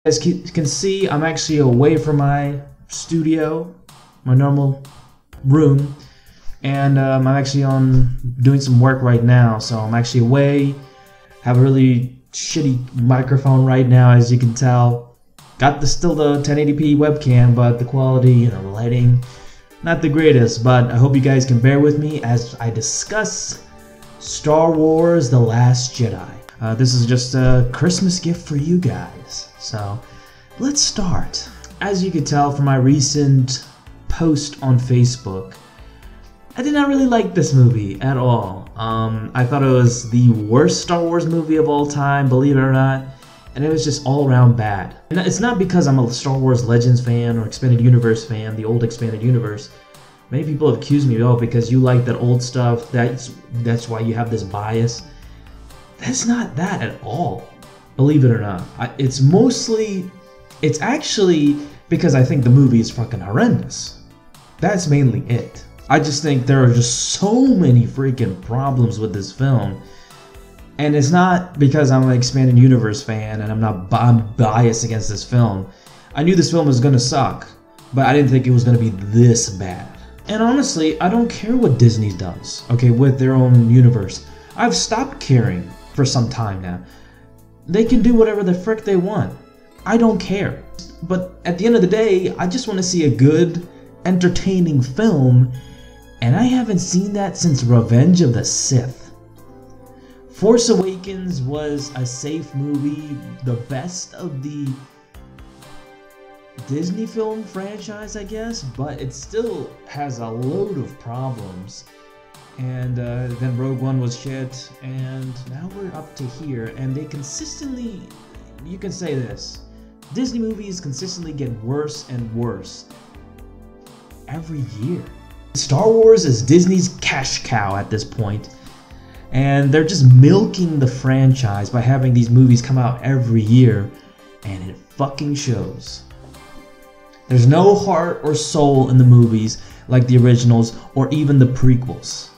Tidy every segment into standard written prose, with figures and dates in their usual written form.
As you can see, I'm actually away from my studio, my normal room, and I'm actually doing some work right now, so I'm actually away. Have a really shitty microphone right now, as you can tell. Got still the 1080p webcam, but the quality, the lighting, not the greatest. But I hope you guys can bear with me as I discuss Star Wars The Last Jedi. This is just a Christmas gift for you guys. So let's start. As you can tell from my recent post on Facebook, I did not really like this movie at all. I thought it was the worst Star Wars movie of all time, believe it or not. And it was just all around bad. And it's not because I'm a Star Wars Legends fan or Expanded Universe fan, the old Expanded Universe. Many people have accused me, oh, because you like that old stuff, that's why you have this bias. That's not that at all, believe it or not. It's actually because I think the movie is fucking horrendous. That's mainly it. I just think there are just so many freaking problems with this film. And it's not because I'm an Expanded Universe fan and I'm biased against this film. I knew this film was gonna suck, but I didn't think it was gonna be this bad. And honestly, I don't care what Disney does, okay, with their own universe. I've stopped caring for some time now. They can do whatever the frick they want. I don't care. But at the end of the day, I just want to see a good, entertaining film, and I haven't seen that since Revenge of the Sith. Force Awakens was a safe movie, the best of the Disney film franchise, I guess, but it still has a load of problems. And then Rogue One was shit, and now we're up to here, and they consistently, you can say this, Disney movies consistently get worse and worse every year. Star Wars is Disney's cash cow at this point. And they're just milking the franchise by having these movies come out every year, and it fucking shows. There's no heart or soul in the movies like the originals or even the prequels.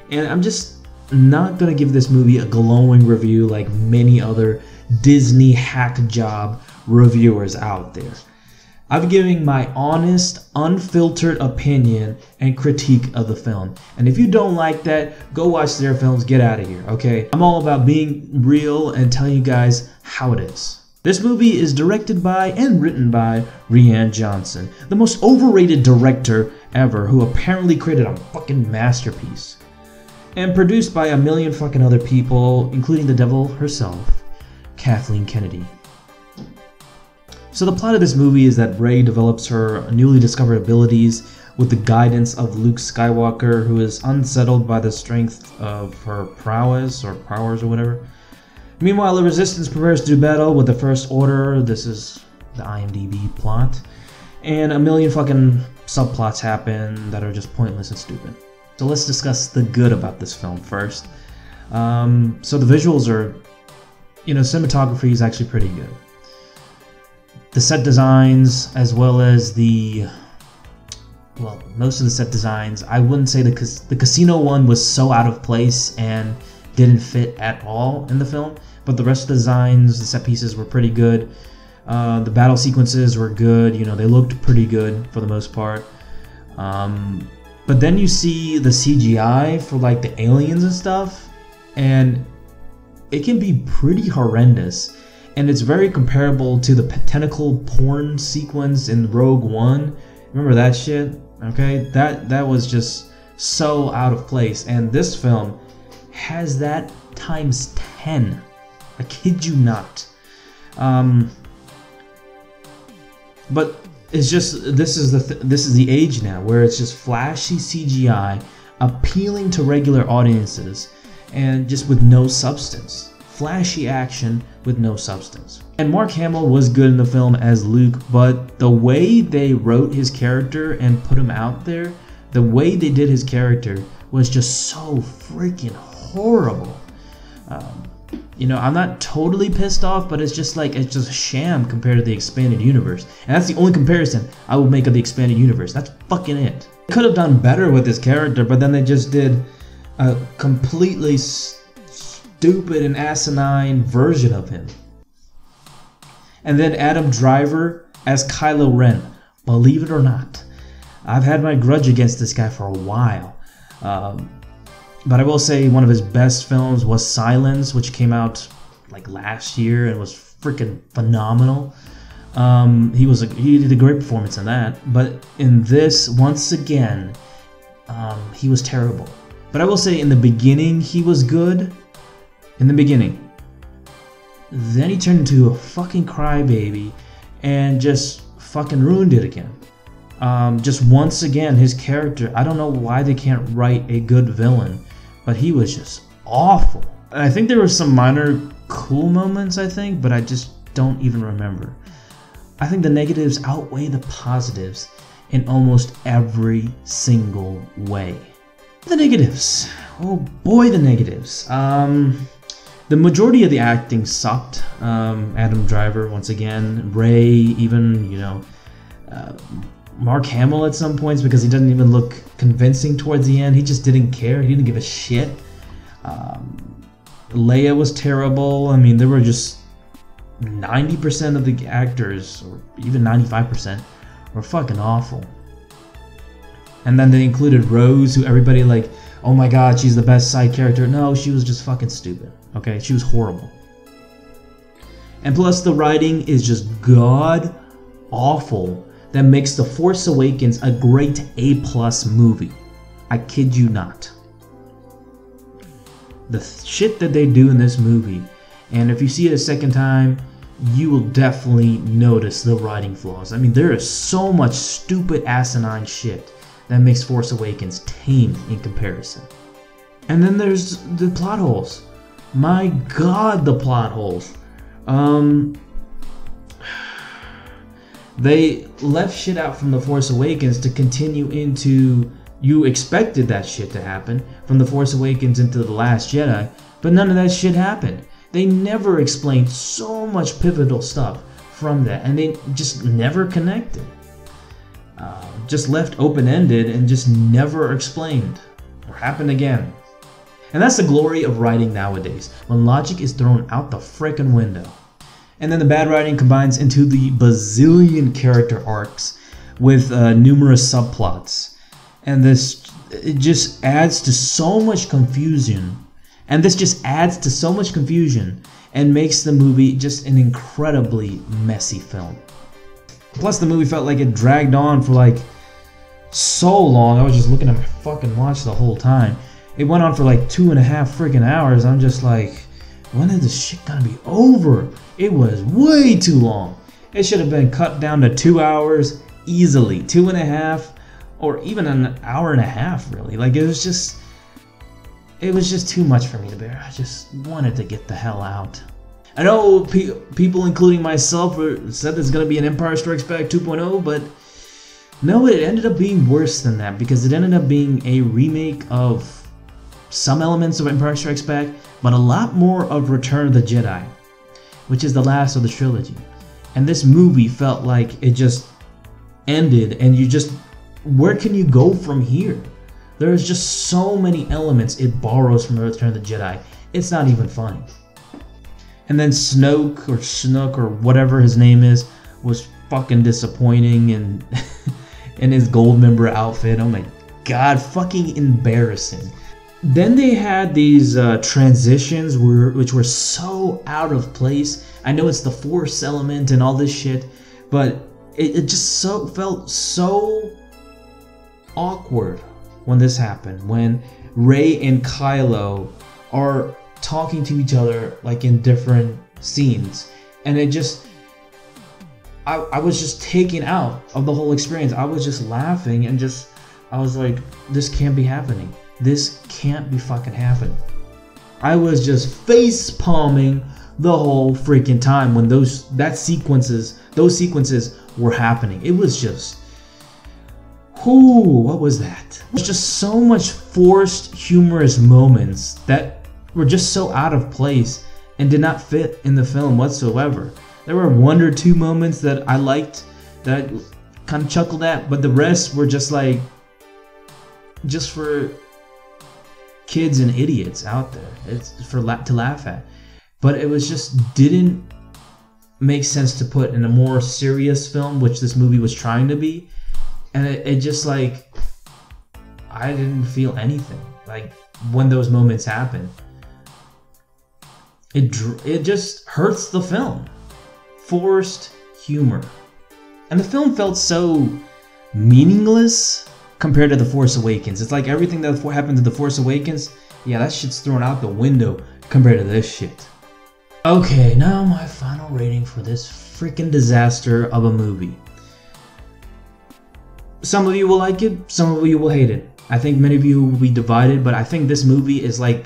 And I'm just not gonna give this movie a glowing review like many other Disney hack job reviewers out there. I'm giving my honest, unfiltered opinion and critique of the film. And if you don't like that, go watch their films, get out of here, okay? I'm all about being real and telling you guys how it is. This movie is directed by and written by Rian Johnson, the most overrated director ever, who apparently created a fucking masterpiece. And produced by a million fucking other people, including the devil herself, Kathleen Kennedy. So the plot of this movie is that Rey develops her newly discovered abilities with the guidance of Luke Skywalker, who is unsettled by the strength of her prowess or powers or whatever. Meanwhile, the Resistance prepares to do battle with the First Order. This is the IMDb plot. And a million fucking subplots happen that are just pointless and stupid. So let's discuss the good about this film first. So the visuals are, cinematography is actually pretty good. The set designs, as well as most of the set designs, I wouldn't say the casino one was so out of place and didn't fit at all in the film, but the rest of the designs, the set pieces were pretty good. The battle sequences were good, they looked pretty good for the most part. But then you see the CGI for like the aliens and stuff, and it can be pretty horrendous. And it's very comparable to the tentacle porn sequence in Rogue One. Remember that shit? Okay, that was just so out of place. And this film has that times 10. I kid you not. But it's just this is the age now where it's just flashy CGI, appealing to regular audiences, and just with no substance. Flashy action with no substance. And Mark Hamill was good in the film as Luke, but the way they wrote his character and put him out there, the way they did his character was just so freaking horrible. I'm not totally pissed off, but it's just a sham compared to the Expanded Universe. And that's the only comparison I would make of the Expanded Universe. That's fucking it. They could have done better with this character, but then they just did a completely stupid and asinine version of him. And then Adam Driver as Kylo Ren. Believe it or not, I've had my grudge against this guy for a while. But I will say one of his best films was Silence, which came out like last year and was freaking phenomenal. He did a great performance in that. But in this, once again, he was terrible. But I will say in the beginning, he was good. In the beginning. Then he turned into a fucking crybaby and just fucking ruined it again. Just once again, his character, I don't know why they can't write a good villain, but he was just awful. I think there were some minor cool moments, but I just don't even remember. I think the negatives outweigh the positives in almost every single way. The negatives. Oh boy, the negatives. The majority of the acting sucked. Adam Driver, once again, Ray, even, Mark Hamill at some points because he doesn't even look convincing towards the end. He just didn't care. He didn't give a shit. Leia was terrible. I mean, there were just 90% of the actors, or even 95%, were fucking awful. And then they included Rose, who everybody like, oh my god, she's the best side character. No, she was just fucking stupid. Okay, she was horrible. And plus the writing is just god awful. That makes The Force Awakens a great A+ movie. I kid you not. The shit that they do in this movie, and if you see it a second time, you will definitely notice the writing flaws. I mean, there is so much stupid asinine shit that makes Force Awakens tame in comparison. And then there's the plot holes. My god, the plot holes. They left shit out from The Force Awakens to continue into... You expected that shit to happen from The Force Awakens into The Last Jedi, but none of that shit happened. They never explained so much pivotal stuff from that, and they just never connected. Just left open-ended and just never explained or happened again. And that's the glory of writing nowadays, when logic is thrown out the frickin' window. And then the bad writing combines into the bazillion character arcs with numerous subplots. And it just adds to so much confusion. And this just adds to so much confusion and makes the movie just an incredibly messy film. Plus the movie felt like it dragged on for like so long. I was just looking at my fucking watch the whole time. It went on for like 2.5 freaking hours. I'm just like, when is this shit gonna be over? It was way too long. It should have been cut down to 2 hours easily. 2.5 or even an hour and a half really. Like it was just too much for me to bear. I just wanted to get the hell out. I know people including myself said there's gonna be an Empire Strikes Back 2.0, but no, it ended up being worse than that because it ended up being a remake of some elements of Empire Strikes Back, but a lot more of Return of the Jedi, which is the last of the trilogy. And this movie felt like it just ended and where can you go from here? There's just so many elements it borrows from Return of the Jedi. It's not even funny. And then Snoke or whatever his name is was fucking disappointing and in his Goldmember outfit. Oh my god, fucking embarrassing. Then they had these transitions which were so out of place. I know it's the Force element and all this shit, but it just felt so awkward when this happened. When Rey and Kylo are talking to each other like in different scenes, and it just... I was just taken out of the whole experience. I was just laughing and I was like, this can't be happening. This can't be fucking happening. I was just face palming the whole freaking time when those sequences were happening. It was just, what was that? It was just so much forced humorous moments that were just so out of place and did not fit in the film whatsoever. There were 1 or 2 moments that I liked, that I kind of chuckled at, but the rest were just like, just for kids and idiots out there. It's to laugh at. But it was just didn't make sense to put in a more serious film, which this movie was trying to be. And it just like, I didn't feel anything like when those moments happen. It just hurts the film. Forced humor. And the film felt so meaningless compared to The Force Awakens. It's like everything that happened to The Force Awakens, yeah, that shit's thrown out the window compared to this shit. Okay, now my final rating for this freaking disaster of a movie. Some of you will like it, some of you will hate it. I think many of you will be divided, but I think this movie is like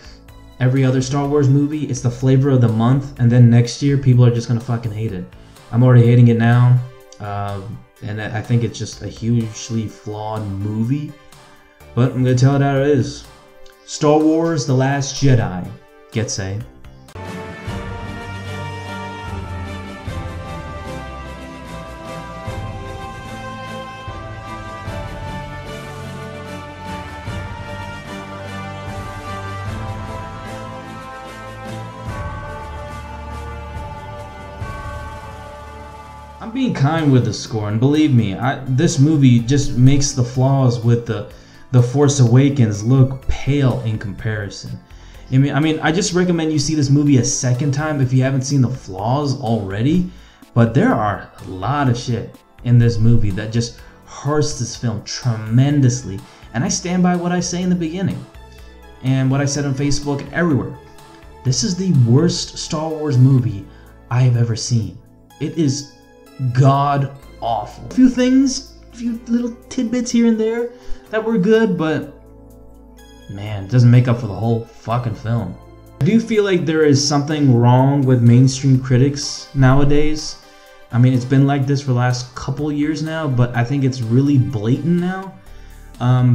every other Star Wars movie. It's the flavor of the month, and then next year people are just gonna fucking hate it. I'm already hating it now, and I think it's just a hugely flawed movie, but I'm gonna tell it how it is. Star Wars The Last Jedi gets a... I'm being kind with the score, and believe me, this movie just makes the flaws with the Force Awakens look pale in comparison. I mean, I just recommend you see this movie a second time if you haven't seen the flaws already. But there are a lot of shit in this movie that just hurts this film tremendously. And I stand by what I say in the beginning, and what I said on Facebook and everywhere. This is the worst Star Wars movie I have ever seen. It is god awful. A few things, a few little tidbits here and there that were good, but man, it doesn't make up for the whole fucking film. I do feel like there is something wrong with mainstream critics nowadays. I mean, it's been like this for the last couple years now, but I think it's really blatant now,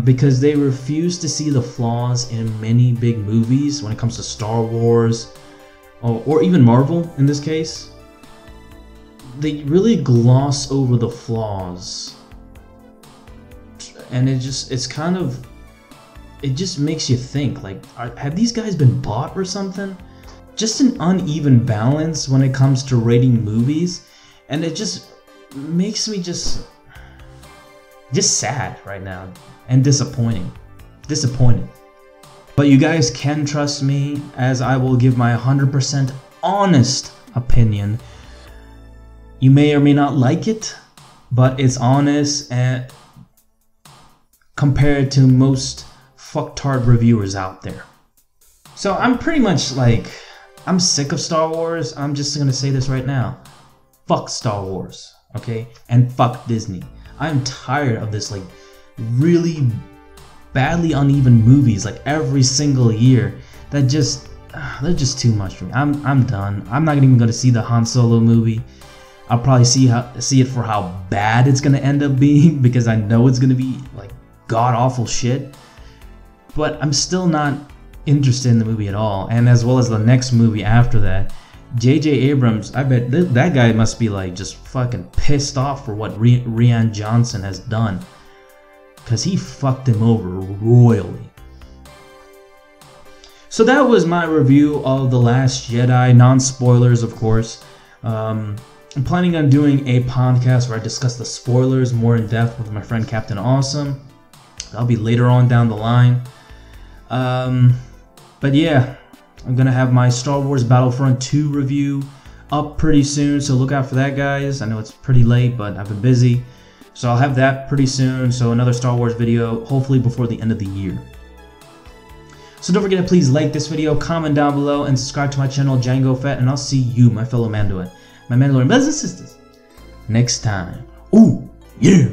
because they refuse to see the flaws in many big movies when it comes to Star Wars, or even Marvel in this case. They really gloss over the flaws, and it just makes you think, like, have these guys been bought or something? Just an uneven balance when it comes to rating movies, and it just makes me just sad right now, and disappointed. But you guys can trust me, as I will give my 100% honest opinion. You may or may not like it, but it's honest and compared to most fucktard reviewers out there. So I'm pretty much like, I'm sick of Star Wars. I'm just gonna say this right now. Fuck Star Wars, okay? And fuck Disney. I'm tired of this like really badly uneven movies like every single year that just, they're just too much for me. I'm done. I'm not even gonna see the Han Solo movie. I'll probably see it for how bad it's gonna end up being, because I know it's gonna be like god awful shit. But I'm still not interested in the movie at all, and as well as the next movie after that. J.J. Abrams, I bet that guy must be like just fucking pissed off for what Rian Johnson has done, because he fucked him over royally. So that was my review of The Last Jedi, non-spoilers of course. I'm planning on doing a podcast where I discuss the spoilers more in depth with my friend Captain Awesome. That'll be later on down the line. But yeah, I'm gonna have my Star Wars Battlefront 2 review up pretty soon, so look out for that, guys. I know it's pretty late, but I've been busy. So I'll have that pretty soon, so another Star Wars video, hopefully before the end of the year. So don't forget to please like this video, comment down below, and subscribe to my channel, Django Fett, and I'll see you, my fellow Mandalorian brothers and sisters, next time. Ooh, yeah!